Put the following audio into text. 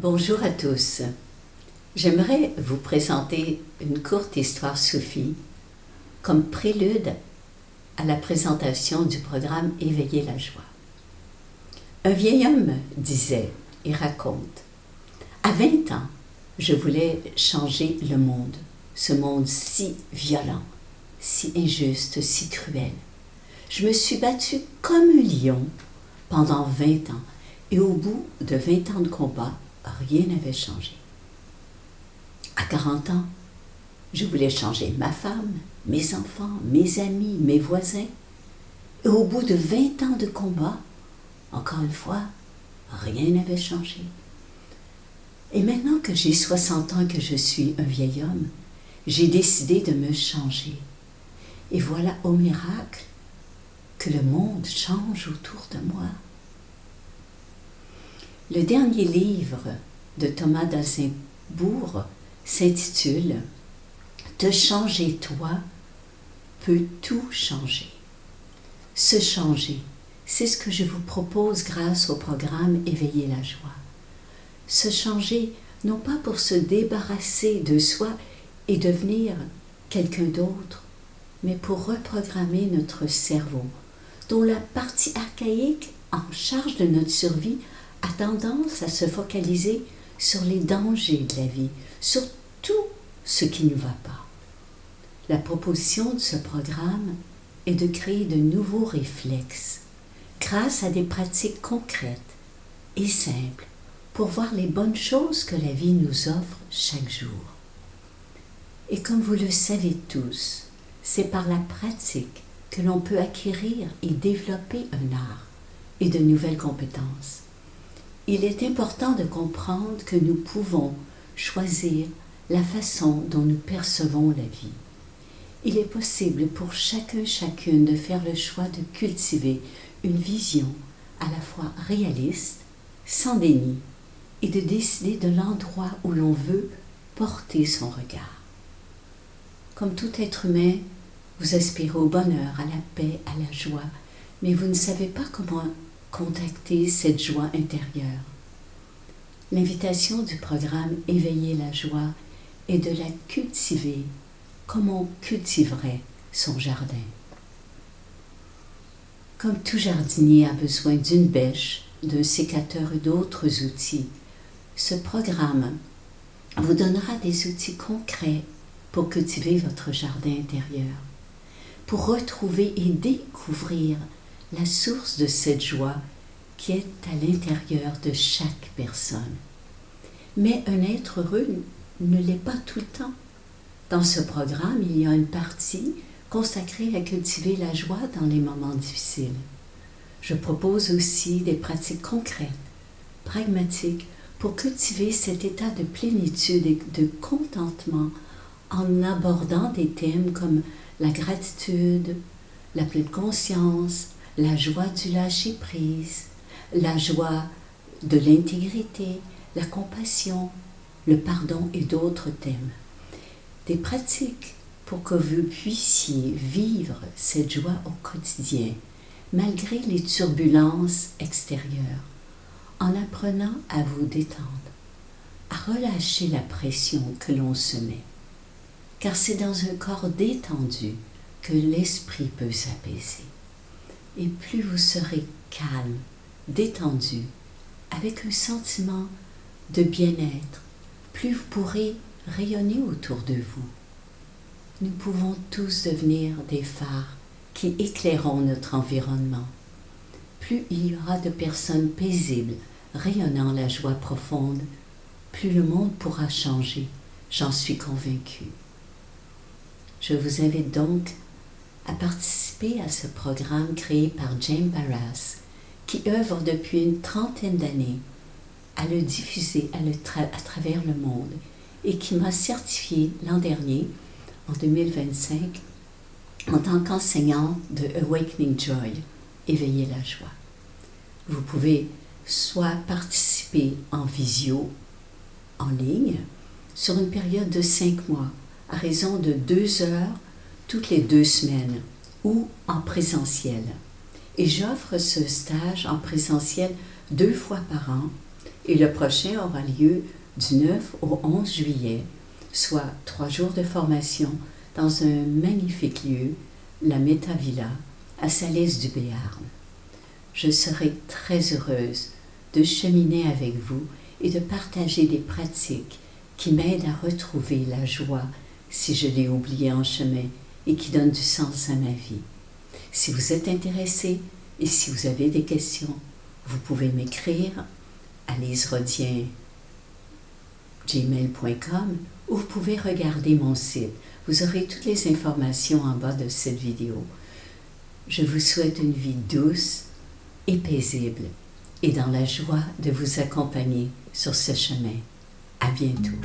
Bonjour à tous. J'aimerais vous présenter une courte histoire soufie comme prélude à la présentation du programme Éveiller la joie. Un vieil homme disait et raconte: à 20 ans, je voulais changer le monde, ce monde si violent, si injuste, si cruel. Je me suis battu comme un lion pendant 20 ans et au bout de 20 ans de combat, rien n'avait changé. À 40 ans, je voulais changer ma femme, mes enfants, mes amis, mes voisins. Et au bout de 20 ans de combat, encore une fois, rien n'avait changé. Et maintenant que j'ai 60 ans, que je suis un vieil homme, j'ai décidé de me changer. Et voilà au miracle que le monde change autour de moi. Le dernier livre de Thomas d'Alzebourg s'intitule « Te changer toi peut tout changer ». Se changer, c'est ce que je vous propose grâce au programme Éveiller la joie. Se changer, non pas pour se débarrasser de soi et devenir quelqu'un d'autre, mais pour reprogrammer notre cerveau, dont la partie archaïque en charge de notre survie a tendance à se focaliser sur les dangers de la vie, sur tout ce qui ne va pas. La proposition de ce programme est de créer de nouveaux réflexes grâce à des pratiques concrètes et simples pour voir les bonnes choses que la vie nous offre chaque jour. Et comme vous le savez tous, c'est par la pratique que l'on peut acquérir et développer un art et de nouvelles compétences. Il est important de comprendre que nous pouvons choisir la façon dont nous percevons la vie. Il est possible pour chacune de faire le choix de cultiver une vision à la fois réaliste, sans déni, et de décider de l'endroit où l'on veut porter son regard. Comme tout être humain, vous aspirez au bonheur, à la paix, à la joie, mais vous ne savez pas comment contacter cette joie intérieure. L'invitation du programme Éveiller la joie est de la cultiver comme on cultiverait son jardin. Comme tout jardinier a besoin d'une bêche, d'un sécateur et d'autres outils, ce programme vous donnera des outils concrets pour cultiver votre jardin intérieur, pour retrouver et découvrir la source de cette joie qui est à l'intérieur de chaque personne. Mais un être heureux ne l'est pas tout le temps. Dans ce programme, il y a une partie consacrée à cultiver la joie dans les moments difficiles. Je propose aussi des pratiques concrètes, pragmatiques, pour cultiver cet état de plénitude et de contentement en abordant des thèmes comme la gratitude, la pleine conscience, la joie du lâcher-prise, la joie de l'intégrité, la compassion, le pardon et d'autres thèmes. Des pratiques pour que vous puissiez vivre cette joie au quotidien, malgré les turbulences extérieures, en apprenant à vous détendre, à relâcher la pression que l'on se met. Car c'est dans un corps détendu que l'esprit peut s'apaiser. Et plus vous serez calme, détendu, avec un sentiment de bien-être, plus vous pourrez rayonner autour de vous. Nous pouvons tous devenir des phares qui éclaireront notre environnement. Plus il y aura de personnes paisibles, rayonnant la joie profonde, plus le monde pourra changer, j'en suis convaincue. Je vous invite donc à participer à ce programme créé par James Barras, qui œuvre depuis une trentaine d'années à le diffuser à travers le monde et qui m'a certifié l'an dernier, en 2025, en tant qu'enseignante de Awakening Joy, Éveiller la joie. Vous pouvez soit participer en visio, en ligne, sur une période de 5 mois, à raison de 2 heures toutes les 2 semaines, ou en présentiel. Et j'offre ce stage en présentiel 2 fois par an Et le prochain aura lieu du 9 au 11 juillet, soit 3 jours de formation dans un magnifique lieu, la Meta Villa, à Salès-du-Béarn. Je serai très heureuse de cheminer avec vous et de partager des pratiques qui m'aident à retrouver la joie si je l'ai oubliée en chemin et qui donnent du sens à ma vie. Si vous êtes intéressé et si vous avez des questions, vous pouvez m'écrire à liserodien@gmail.com ou vous pouvez regarder mon site. Vous aurez toutes les informations en bas de cette vidéo. Je vous souhaite une vie douce et paisible et dans la joie de vous accompagner sur ce chemin. À bientôt.